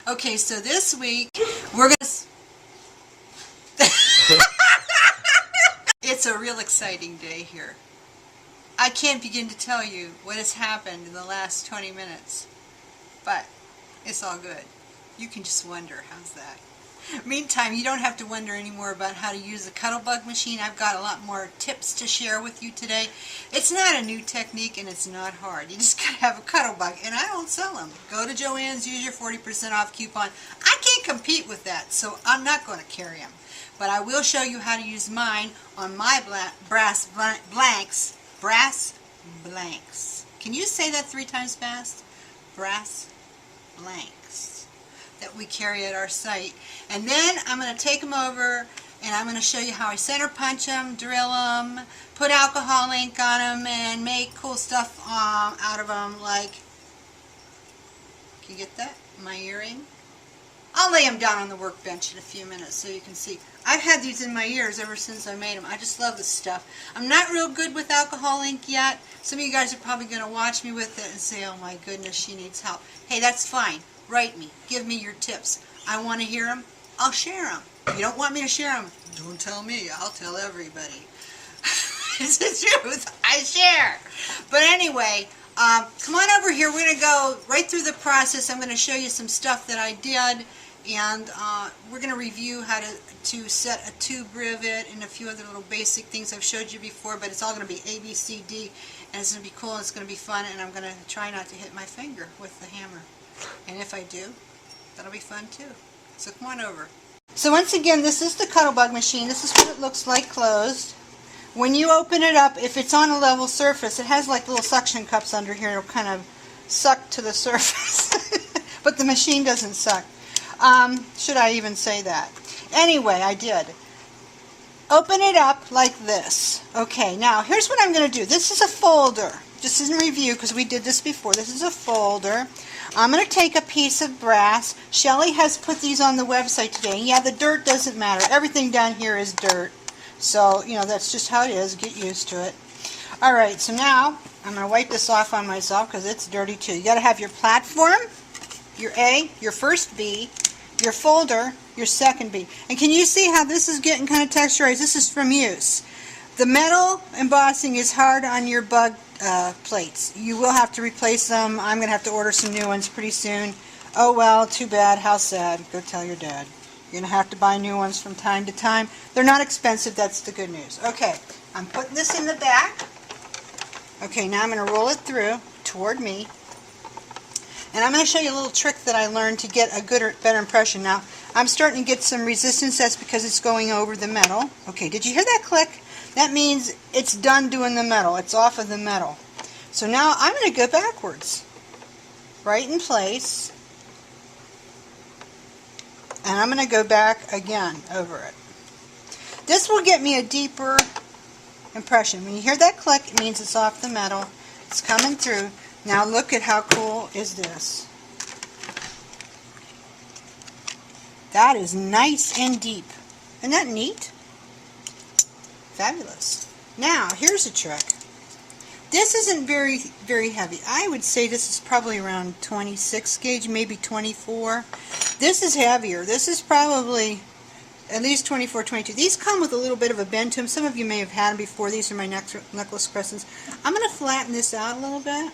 Okay, so this week we're going to... It's a real exciting day here. I can't begin to tell you what has happened in the last 20 minutes, but it's all good. You can just wonder, how's that? Meantime, you don't have to wonder anymore about how to use the Cuttlebug machine. I've got a lot more tips to share with you today. It's not a new technique and it's not hard. You just gotta have a Cuttlebug, and I don't sell them. Go to Joann's, use your 40% off coupon. I can't compete with that, so I'm not going to carry them. But I will show you how to use mine on my brass blanks. Brass blanks. Can you say that 3 times fast? Brass blanks that we carry at our site. And then I'm going to take them over and I'm going to show you how I center punch them, drill them, put alcohol ink on them, and make cool stuff out of them, like, can you get that? My earring? I'll lay them down on the workbench in a few minutes so you can see. I've had these in my ears ever since I made them. I just love this stuff. I'm not real good with alcohol ink yet. Some of you guys are probably going to watch me with it and say, oh my goodness, she needs help. Hey, that's fine. Write me. Give me your tips. I want to hear them. I'll share them. If you don't want me to share them, don't tell me. I'll tell everybody. It's the truth. I share. But anyway, come on over here. We're going to go right through the process. I'm going to show you some stuff that I did. And we're going to review how to set a tube rivet and a few other little basic things I've showed you before, but it's all going to be A, B, C, D, and it's going to be cool, and it's going to be fun, and I'm going to try not to hit my finger with the hammer. And if I do, that'll be fun too. So come on over. So once again, this is the Cuttlebug machine. This is what it looks like closed. When you open it up, if it's on a level surface, it has like little suction cups under here. It'll kind of suck to the surface. But the machine doesn't suck. Should I even say that? Anyway, I did. Open it up like this. Okay, now here's what I'm going to do. This is a folder. Just as a review, because we did this before. This is a folder. I'm going to take a piece of brass. Shelly has put these on the website today. Yeah, the dirt doesn't matter. Everything down here is dirt. So, you know, that's just how it is. Get used to it. Alright, so now I'm going to wipe this off on myself because it's dirty too. You got to have your platform, your A, your first B, your folder, your second B. And can you see how this is getting kind of texturized? This is from use. The metal embossing is hard on your bug plates. You will have to replace them. I'm going to have to order some new ones pretty soon. Oh well, too bad. How sad. Go tell your dad. You're going to have to buy new ones from time to time. They're not expensive. That's the good news. Okay, I'm putting this in the back. Okay, now I'm going to roll it through toward me. And I'm going to show you a little trick that I learned to get a better impression. Now, I'm starting to get some resistance. That's because it's going over the metal. Okay, did you hear that click? That means it's done doing the metal. It's off of the metal. So now I'm going to go backwards. Right in place. And I'm going to go back again over it. This will get me a deeper impression. When you hear that click, it means it's off the metal. It's coming through. Now look at how cool is this. That is nice and deep. Isn't that neat? Fabulous. Now, here's a trick. This isn't very heavy. I would say this is probably around 26 gauge, maybe 24. This is heavier. This is probably at least 24, 22. These come with a little bit of a bend to them. Some of you may have had them before. These are my necklace crescents. I'm going to flatten this out a little bit.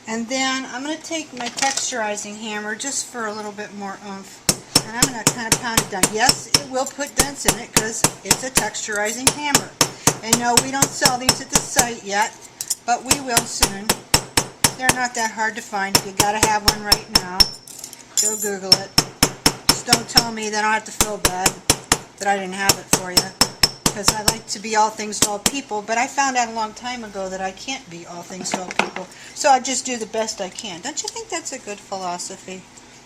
And then I'm going to take my texturizing hammer just for a little bit more oomph. And I'm going to kind of pound it down. Yes, it will put dents in it because it's a texturizing hammer. And no, we don't sell these at the site yet, but we will soon. They're not that hard to find. If you got to have one right now, go Google it. Just don't tell me that I don't have to feel bad that I didn't have it for you. Because I like to be all things to all people, but I found out a long time ago that I can't be all things to all people. So I just do the best I can. Don't you think that's a good philosophy?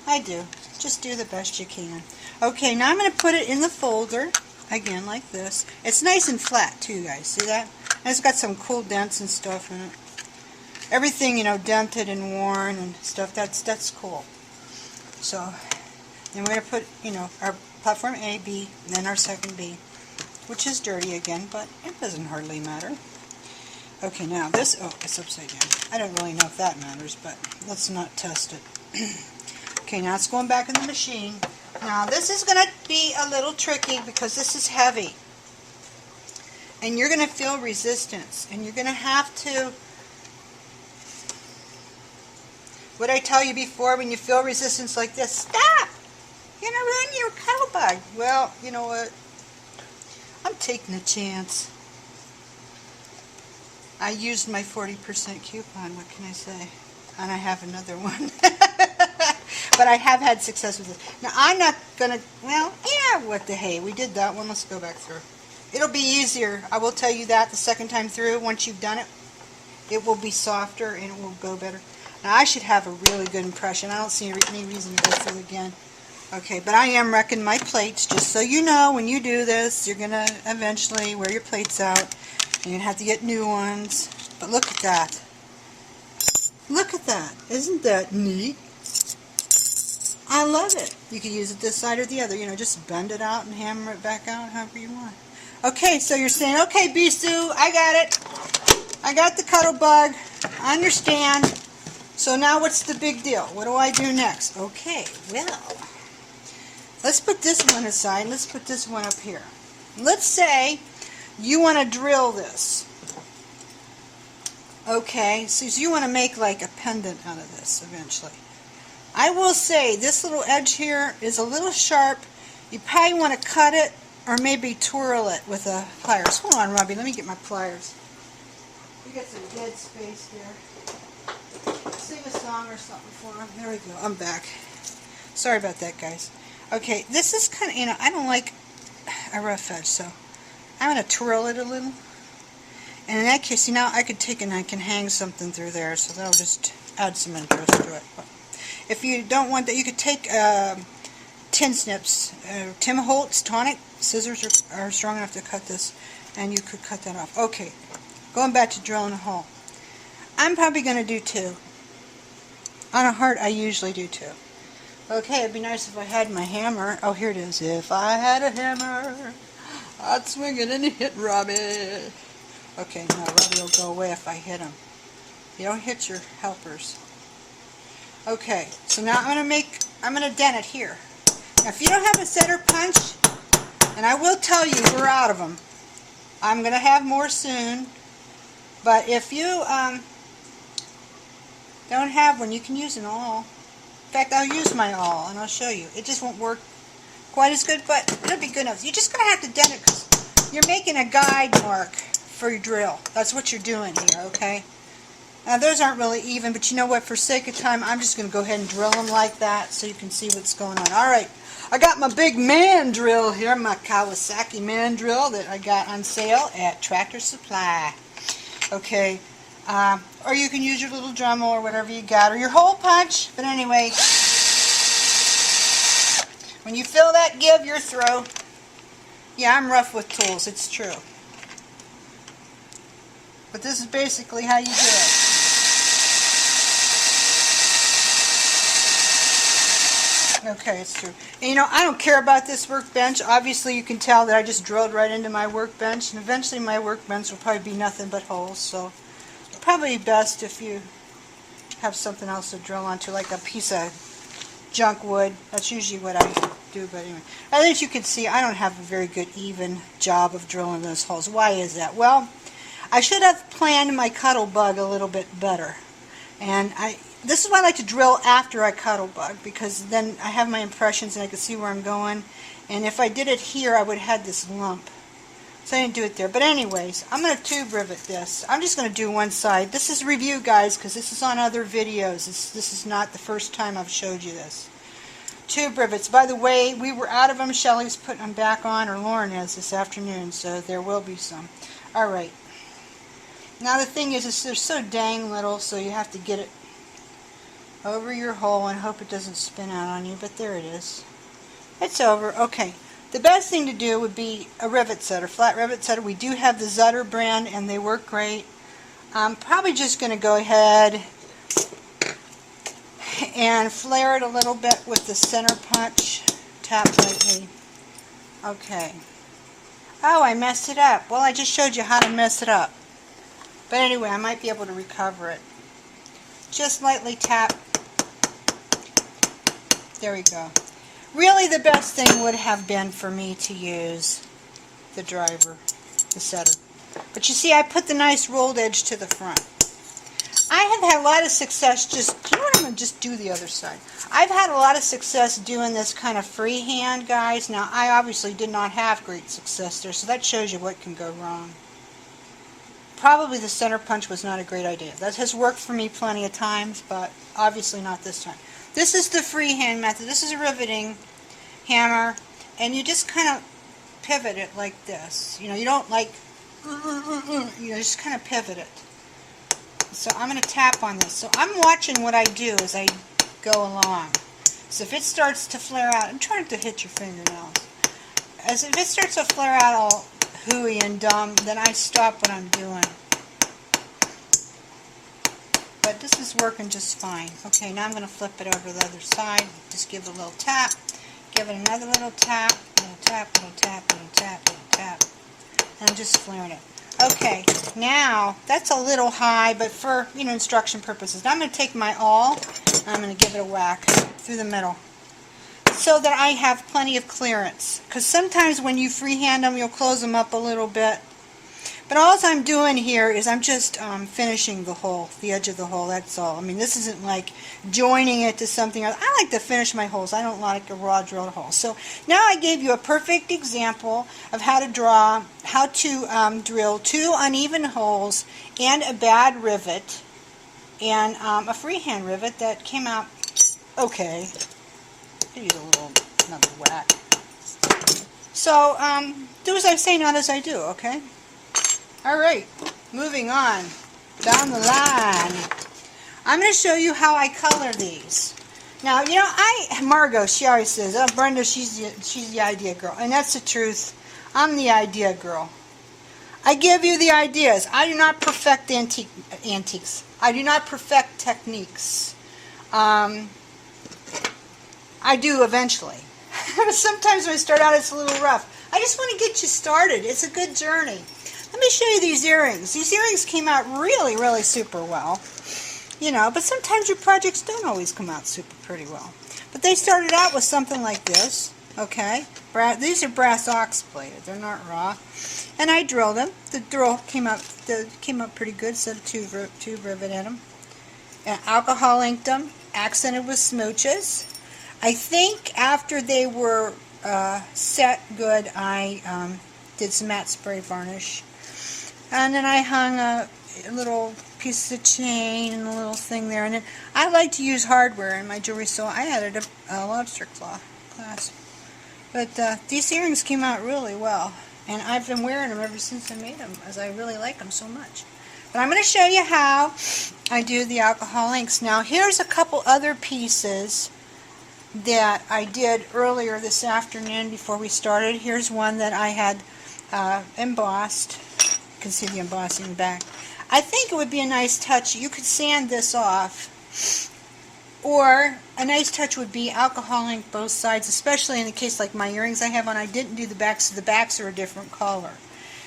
I do. Just do the best you can. Okay, now I'm going to put it in the folder, again like this. It's nice and flat too, guys. See that? And it's got some cool dents and stuff in it. Everything, you know, dented and worn and stuff, that's cool. So, then we're going to put, you know, our platform A, B, and then our second B, which is dirty again, but it doesn't hardly matter. Okay, now this, oh, it's upside down. I don't really know if that matters, but let's not test it. Okay, now it's going back in the machine. Now this is going to be a little tricky because this is heavy. And you're going to feel resistance. And you're going to have to, what I tell you before, when you feel resistance like this, stop! You're going to ruin your cuddle bug. Well, you know what? I'm taking a chance. I used my 40% coupon, what can I say? And I have another one. But I have had success with this. Now, I'm not going to, well, yeah, what the hey. We did that one. Let's go back through. It'll be easier. I will tell you that the second time through. Once you've done it, it will be softer and it will go better. Now, I should have a really good impression. I don't see any reason to go through again. Okay, but I am wrecking my plates. Just so you know, when you do this, you're going to eventually wear your plates out. And you're going to have to get new ones. But look at that. Look at that. Isn't that neat? I love it. You can use it this side or the other. You know, just bend it out and hammer it back out however you want. Okay, so you're saying, okay, Bisou, I got it. I got the cuddle bug. I understand. So now what's the big deal? What do I do next? Okay, well, let's put this one aside. Let's put this one up here. Let's say you want to drill this. Okay, so you want to make like a pendant out of this eventually. I will say this little edge here is a little sharp. You probably want to cut it or maybe twirl it with a pliers. Hold on, Robbie, let me get my pliers. We got some dead space here. Sing a song or something for him. There we go, I'm back. Sorry about that, guys. Okay, this is kind of, you know, I don't like a rough edge, so I'm going to twirl it a little. And in that case, you know, I could take and I can hang something through there, so that'll just add some interest to it. If you don't want that, you could take tin snips. Tim Holtz tonic scissors are strong enough to cut this, and you could cut that off. Okay, going back to drilling a hole. I'm probably going to do 2. On a heart, I usually do 2. Okay, it'd be nice if I had my hammer. Oh, here it is. If I had a hammer, I'd swing it and hit Robbie. Okay, now Robbie will go away if I hit him. You don't hit your helpers. Okay, so now I'm going to dent it here. Now if you don't have a center punch, and I will tell you we're out of them. I'm going to have more soon. But if you don't have one, you can use an awl. In fact, I'll use my awl and I'll show you. It just won't work quite as good, but it'll be good enough. You're just going to have to dent it because you're making a guide mark for your drill. That's what you're doing here, okay? Now those aren't really even, but you know what, for sake of time, I'm just going to go ahead and drill them like that so you can see what's going on. Alright, I got my big man drill here, my Kawasaki man drill that I got on sale at Tractor Supply. Okay, or you can use your little Dremel or whatever you got, or your hole punch, but anyway, when you feel that give your throw, yeah, I'm rough with tools, it's true. But this is basically how you do it. Okay, it's true. And you know, I don't care about this workbench. Obviously, you can tell that I just drilled right into my workbench, and eventually my workbench will probably be nothing but holes, so it's probably best if you have something else to drill onto, like a piece of junk wood. That's usually what I do, but anyway. As you can see, I don't have a very good even job of drilling those holes. Why is that? Well, I should have planned my cuddle bug a little bit better. And this is why I like to drill after I cuddle bug, because then I have my impressions and I can see where I'm going. And if I did it here, I would have had this lump. So I didn't do it there. But anyways, I'm going to tube rivet this. I'm just going to do one side. This is review, guys, because this is on other videos. This is not the first time I've showed you this. Tube rivets. By the way, we were out of them. Shelly's putting them back on, or Lauren is this afternoon, so there will be some. Alright. Now the thing is they're so dang little, so you have to get it over your hole and hope it doesn't spin out on you, but there it is. It's over. Okay. The best thing to do would be a rivet setter, flat rivet setter. We do have the Zutter brand and they work great. I'm probably just going to go ahead and flare it a little bit with the center punch. Tap lightly. Okay. Oh, I messed it up. Well, I just showed you how to mess it up. But anyway, I might be able to recover it. Just lightly tap. There we go. Really, the best thing would have been for me to use the driver, the setter. But you see, I put the nice rolled edge to the front. I have had a lot of success you know what, I'm going to just do the other side. I've had a lot of success doing this kind of freehand, guys. Now, I obviously did not have great success there, so that shows you what can go wrong. Probably the center punch was not a great idea. That has worked for me plenty of times, but obviously not this time. This is the freehand method. This is a riveting hammer, and you just kind of pivot it like this. You know, you don't like, you know, just kind of pivot it. So I'm going to tap on this. So I'm watching what I do as I go along. So if it starts to flare out, I'm trying to hit your fingernails. If it starts to flare out all hooey and dumb, then I stop what I'm doing. But this is working just fine. Okay, now I'm going to flip it over to the other side. Just give it a little tap. Give it another little tap. Little tap, little tap, little tap, little tap. And I'm just flaring it. Okay, now that's a little high, but for, you know, instruction purposes. Now I'm going to take my awl and I'm going to give it a whack through the middle so that I have plenty of clearance. Because sometimes when you freehand them, you'll close them up a little bit. But all I'm doing here is I'm just finishing the hole, the edge of the hole, that's all. I mean, this isn't like joining it to something else. I like to finish my holes. I don't like a raw drilled hole. So now I gave you a perfect example of how to drill 2 uneven holes and a bad rivet and a freehand rivet that came out okay. I use another whack. So do as I say, not as I do, okay? Alright, moving on down the line. I'm going to show you how I color these. Now, you know, Margot, she always says, oh, Brenda, she's the idea girl. And that's the truth. I'm the idea girl. I give you the ideas. I do not perfect antiques. I do not perfect techniques. I do eventually. But sometimes when I start out, it's a little rough. I just want to get you started. It's a good journey. Let me show you these earrings. These earrings came out really, really super well. You know, but sometimes your projects don't always come out super pretty well. But they started out with something like this, okay? These are brass ox plated. They're not raw. And I drilled them. The drill came out pretty good. Set a tube rivet in them. And alcohol inked them. Accented with smooches. I think after they were set good, I did some matte spray varnish. And then I hung a little piece of chain and a little thing there. And then I like to use hardware in my jewelry, so I added a lobster claw clasp. But these earrings came out really well. And I've been wearing them ever since I made them, as I really like them so much. But I'm going to show you how I do the alcohol inks. Now, here's a couple other pieces that I did earlier this afternoon before we started. Here's one that I had embossed. You can see the embossing back. I think it would be a nice touch. You could sand this off, or a nice touch would be alcohol ink both sides, especially in the case like my earrings I have on. I didn't do the backs, so the backs are a different color.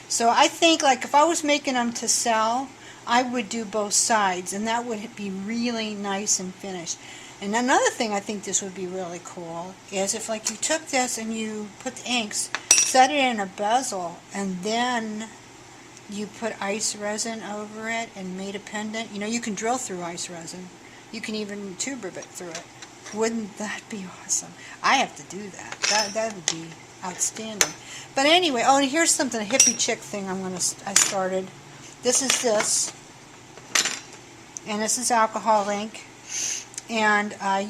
So I think like if I was making them to sell, I would do both sides, and that would be really nice and finished. And another thing I think this would be really cool is if like you took this and you put the inks, set it in a bezel, and then you put ice resin over it and made a pendant. You know, you can drill through ice resin. You can even tube rivet through it. Wouldn't that be awesome? I have to do that. That would be outstanding. But anyway, oh, and here's something, a hippie chick thing I started. This is this. And this is alcohol ink. And I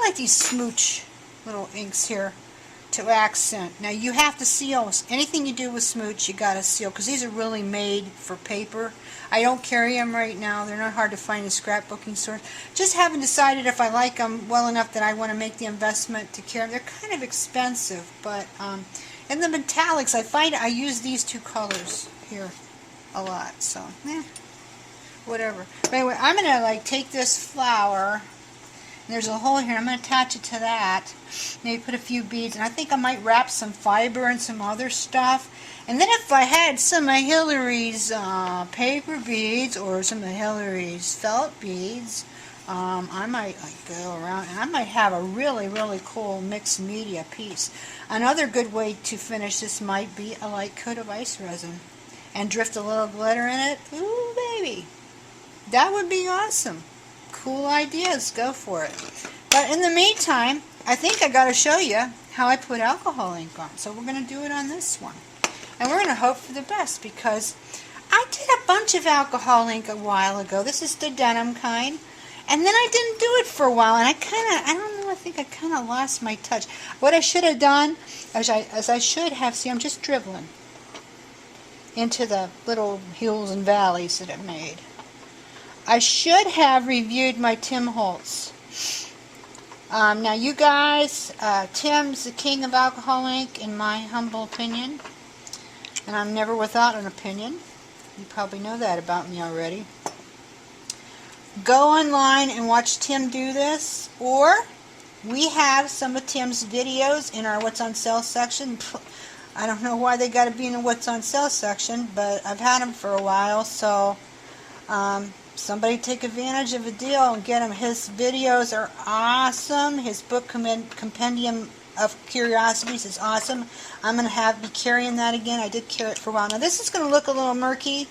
like these smooch little inks here to accent. Now you have to seal. Anything you do with smooch, you got to seal, because these are really made for paper. I don't carry them right now. They're not hard to find in scrapbooking stores. Just haven't decided if I like them well enough that I want to make the investment to carry them. They're kind of expensive, but in the metallics, I find I use these 2 colors here a lot. So, whatever. But anyway, I'm going to like take this flower. And there's a hole here. I'm going to attach it to that. Maybe put a few beads. And I think I might wrap some fiber and some other stuff. And then if I had some of Hillary's paper beads or some of Hillary's felt beads, I might go around, and I might have a really, really cool mixed media piece. Another good way to finish this might be a light coat of ice resin and drift a little glitter in it. Ooh, baby. That would be awesome. Cool ideas. Go for it. But in the meantime, I think I got to show you how I put alcohol ink on. So we're going to do it on this one. And we're going to hope for the best, because I did a bunch of alcohol ink a while ago. This is the denim kind. And then I didn't do it for a while, and I don't know, I think I kind of lost my touch. What I should have done, as I should have, see, I'm just dribbling into the little hills and valleys that it made. I should have reviewed my Tim Holtz. Now you guys, Tim's the king of alcohol ink, in my humble opinion. And I'm never without an opinion. You probably know that about me already. Go online and watch Tim do this, or we have some of Tim's videos in our What's on Sale section. I don't know why they got to be in the What's on Sale section, but I've had them for a while, so somebody take advantage of a deal and get him. His videos are awesome. His book, Compendium of Curiosities, is awesome. I'm going to be carrying that again. I did carry it for a while. Now this is going to look a little murky.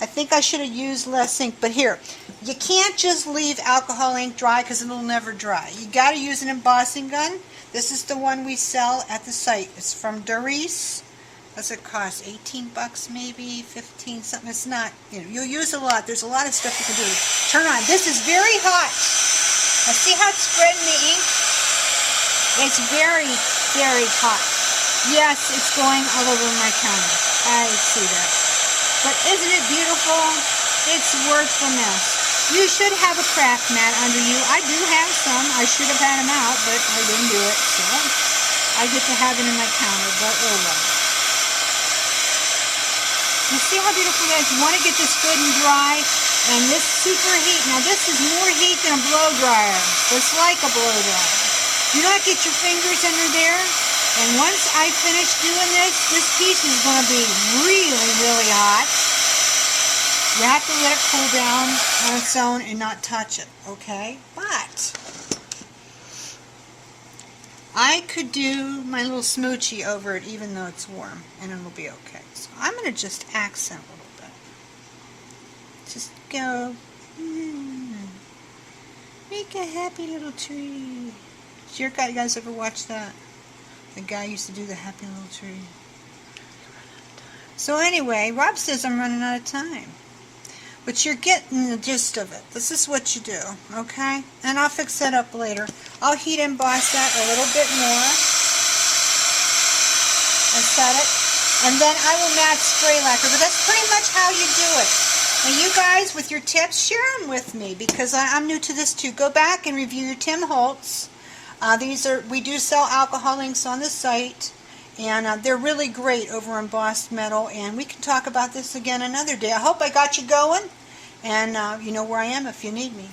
I think I should have used less ink, but here, you can't just leave alcohol ink dry because it'll never dry. You got to use an embossing gun. This is the one we sell at the site. It's from Colorize. What's it cost? 18 bucks maybe, 15 something. It's not, you'll use a lot. There's a lot of stuff you can do. Turn on. This is very hot. Now see how it's spreading the ink? It's very, very hot. Yes, it's going all over my counter. I see that. But isn't it beautiful? It's worth the mess. You should have a craft mat under you. I do have some. I should have had them out, but I didn't do it. So I get to have it in my counter, but oh well. You see how beautiful that is? You want to get this good and dry, and this super heat. Now this is more heat than a blow dryer. It's like a blow dryer. Do not get your fingers under there. And once I finish doing this piece is going to be really, really hot. You have to let it cool down on its own and not touch it, okay? But I could do my little smoochie over it even though it's warm, and it'll be okay. So I'm going to just accent a little bit. Just go, make a happy little tree. Did you guys ever watch that? The guy used to do the happy little tree. So anyway, Rob says I'm running out of time. But you're getting the gist of it. This is what you do, okay? And I'll fix that up later. I'll heat emboss that a little bit more. And set it. And then I will matte spray lacquer. But that's pretty much how you do it. And you guys, with your tips, share them with me, because I'm new to this too. Go back and review your Tim Holtz. We do sell alcohol inks on the site, and they're really great over embossed metal, and we can talk about this again another day. I hope I got you going, and you know where I am if you need me.